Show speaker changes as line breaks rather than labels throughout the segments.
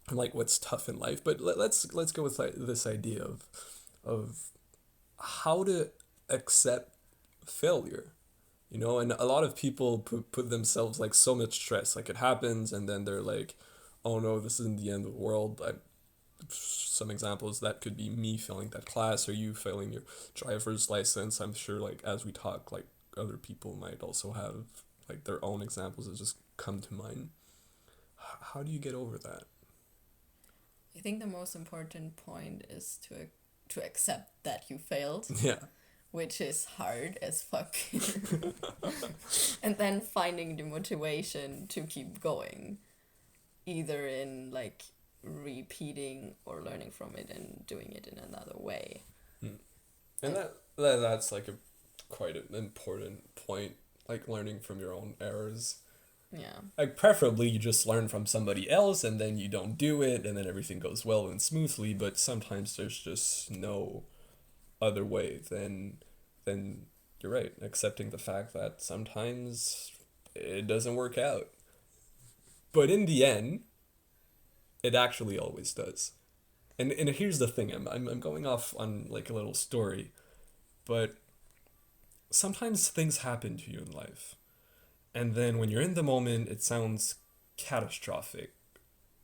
and like what's tough in life. But let's go with like this idea of how to accept failure. And a lot of people put themselves like so much stress, like it happens and then they're like, oh no, this isn't the end of the world. Some examples that could be me failing that class or you failing your driver's license. I'm sure like as we talk, like other people might also have like their own examples that just come to mind. How do you get over that?
I think the most important point is to accept that you failed,
Yeah.
which is hard as fuck. And then finding the motivation to keep going, either in like repeating or learning from it and doing it in another way.
Hmm. And that's like a quite an important point, like learning from your own errors.
Yeah.
Like preferably you just learn from somebody else and then you don't do it and then everything goes well and smoothly, but sometimes there's just no other way than you're right, accepting the fact that sometimes it doesn't work out. But in the end, it actually always does. And here's the thing, I'm going off on like a little story, but sometimes things happen to you in life. And then when you're in the moment, it sounds catastrophic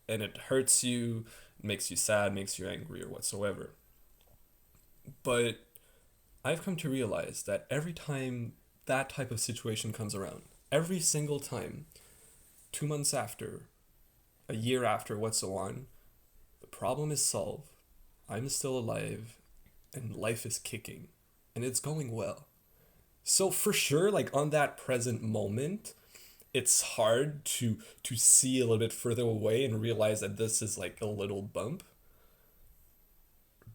and it hurts you, makes you sad, makes you angry, or whatsoever. But I've come to realize that every time that type of situation comes around, every single time, 2 months after, a year after, what so on, the problem is solved, I'm still alive, and life is kicking, and it's going well. So for sure, like on that present moment, it's hard to see a little bit further away and realize that this is like a little bump.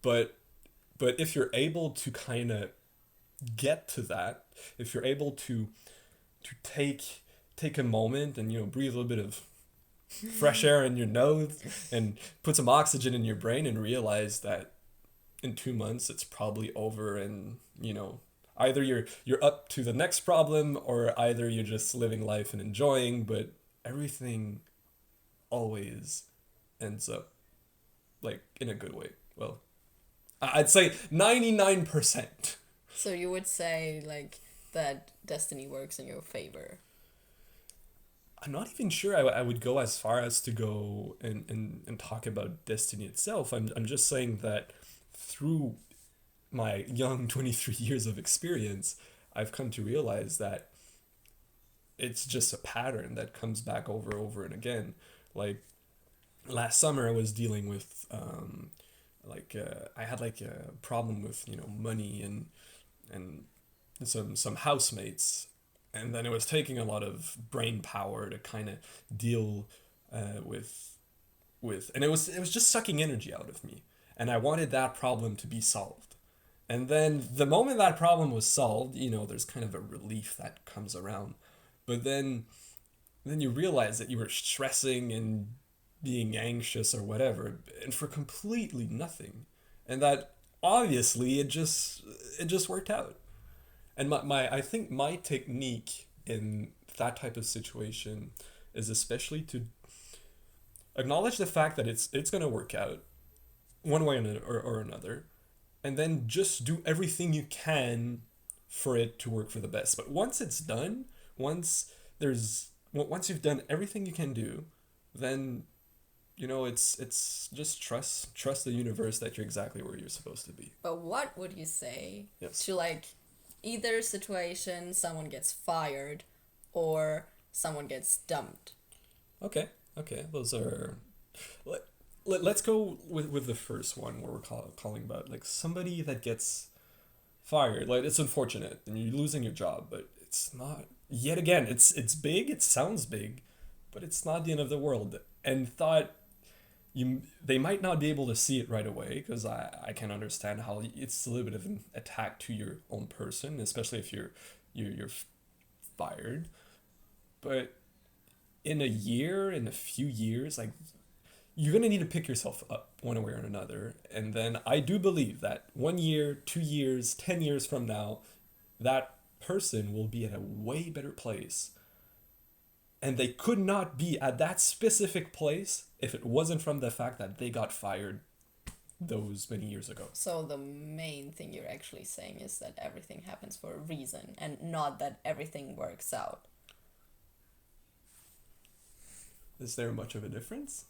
But if you're able to kind of get to that, if you're able to take a moment and breathe a little bit of fresh air in your nose and put some oxygen in your brain and realize that in 2 months it's probably over and either you're up to the next problem or either you're just living life and enjoying, but everything always ends up like in a good way. Well, I'd say 99%.
So you would say like that destiny works in your favor.
I'm not even sure I would go as far as to go and talk about destiny itself. I'm just saying that through my young 23 years of experience, I've come to realize that it's just a pattern that comes back over and again. Like last summer, I was dealing with I had like a problem with money and some housemates, and then it was taking a lot of brain power to kind of deal with, and it was just sucking energy out of me, and I wanted that problem to be solved. And then the moment that problem was solved, there's kind of a relief that comes around. But then you realize that you were stressing and being anxious or whatever, and for completely nothing. And that obviously it just worked out. And my I think my technique in that type of situation is especially to acknowledge the fact that it's gonna work out one way or another, and then just do everything you can for it to work for the best. But once it's done, once you've done everything you can do, then it's just trust the universe that you're exactly where you're supposed to be.
But what would you say
Yes.
to like either situation someone gets fired or someone gets dumped?
Okay. Okay. Those are. Let, let's go with the first one where we're calling about like somebody that gets fired. Like it's unfortunate and you're losing your job, but it's not. Yet again, it's big. It sounds big, but it's not the end of the world. And thought they might not be able to see it right away because I can understand how it's a little bit of an attack to your own person, especially if you're fired. But in a year, in a few years, like you're gonna need to pick yourself up one way or another. And then I do believe that 1 year, 2 years, 10 years from now, that person will be at a way better place and they could not be at that specific place if it wasn't from the fact that they got fired those many years ago.
So the main thing you're actually saying is that everything happens for a reason and not that everything works out.
Is there much of a difference?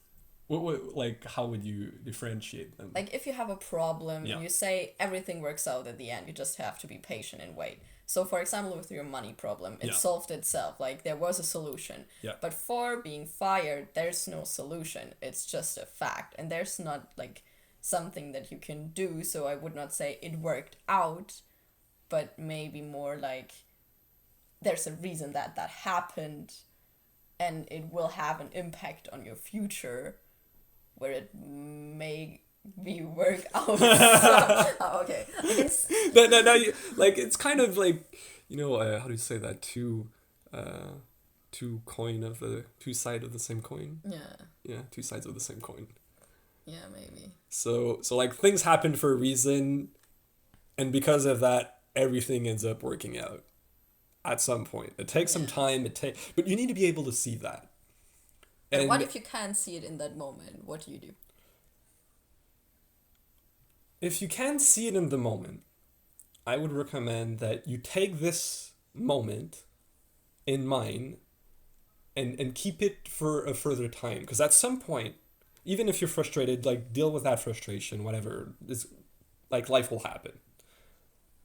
Like, how would you differentiate them?
Like, if you have a problem,
Yeah.
you say everything works out at the end, you just have to be patient and wait. So, for example, with your money problem, it
Yeah.
solved itself. Like, there was a solution.
Yeah.
But for being fired, there's no solution. It's just a fact. And there's not, like, something that you can do. So, I would not say it worked out, but maybe more like there's a reason that that happened, and it will have an impact on your future where it may be work out. Oh, okay. I guess.
No, like, it's kind of like, how do you say that? Two side of the same coin.
Yeah.
Yeah, two sides of the same coin.
Yeah, maybe.
So like, things happen for a reason, and because of that, everything ends up working out at some point. It takes some time. But you need to be able to see that.
But what if you can't see it in that moment? What do you do?
If you can see it in the moment, I would recommend that you take this moment in mind and keep it for a further time. Because at some point, even if you're frustrated, like, deal with that frustration, whatever. It's like, life will happen.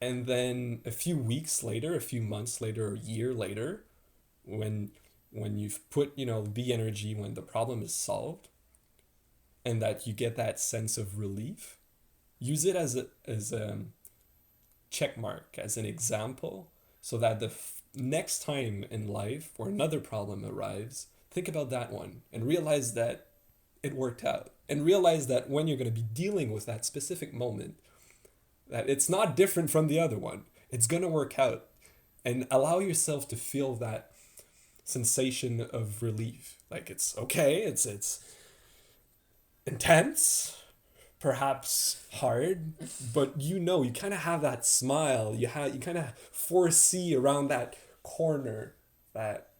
And then a few weeks later, a few months later, a year later, when you've put, the energy, when the problem is solved, and that you get that sense of relief, use it as a check mark, as an example, so that the next time in life where another problem arrives, think about that one and realize that it worked out. And realize that when you're going to be dealing with that specific moment, that it's not different from the other one. It's going to work out. And allow yourself to feel that sensation of relief. Like, it's okay, it's intense, perhaps hard, but you kind of have that smile. You kind of foresee around that corner that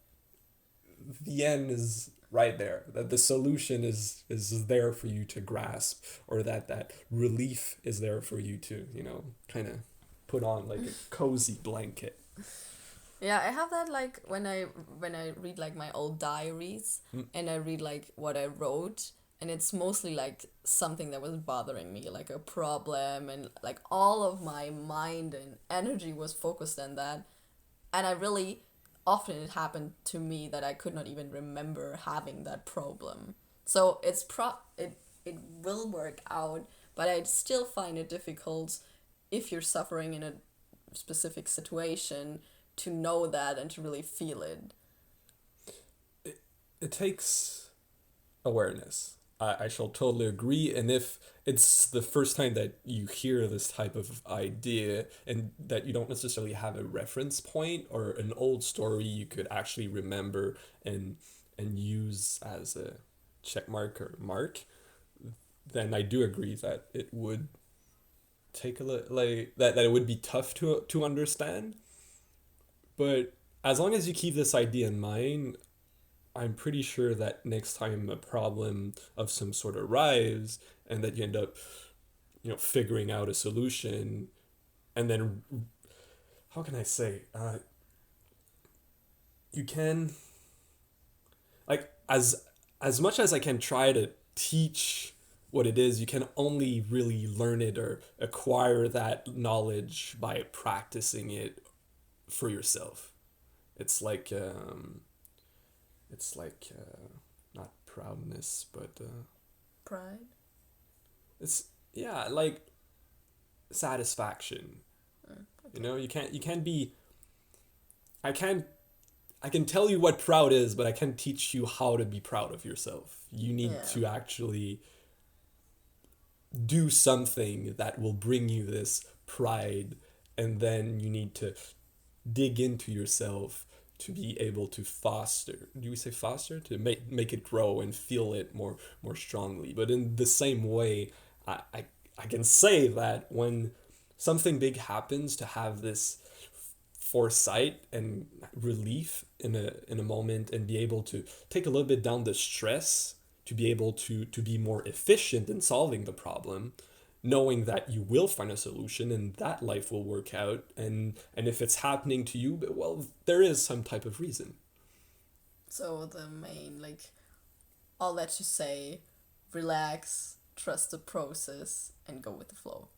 the end is right there, that the solution is there for you to grasp, or that relief is there for you to, kind of put on like a cozy blanket.
Yeah, I have that, like, when I read, like, my old diaries, and I read, like, what I wrote, and it's mostly, like, something that was bothering me, like a problem, and, like, all of my mind and energy was focused on that. And I really, often it happened to me that I could not even remember having that problem. So it will work out, but I still find it difficult, if you're suffering in a specific situation, to know that and to really feel it.
It takes awareness. I shall totally agree. And if it's the first time that you hear this type of idea, and that you don't necessarily have a reference point or an old story you could actually remember and use as a check mark or mark, then I do agree that it would take that it would be tough to understand. But as long as you keep this idea in mind, I'm pretty sure that next time a problem of some sort arrives, and that you end up, figuring out a solution, and then, how can I say, you can, like, as much as I can try to teach what it is, you can only really learn it or acquire that knowledge by practicing it for yourself. It's like not proudness, but
Pride?
it's, yeah, like satisfaction.
Okay.
You can't be, I can tell you what proud is, but I can't teach you how to be proud of yourself. You need to actually do something that will bring you this pride, and then you need to dig into yourself to be able to foster. Do we say foster? To make it grow and feel it more strongly. But in the same way, I can say that when something big happens, to have this foresight and relief in a moment, and be able to take a little bit down the stress, to be able to be more efficient in solving the problem, knowing that you will find a solution and that life will work out, and if it's happening to you, well, there is some type of reason.
So the main, like, all that you say, relax, trust the process, and go with the flow.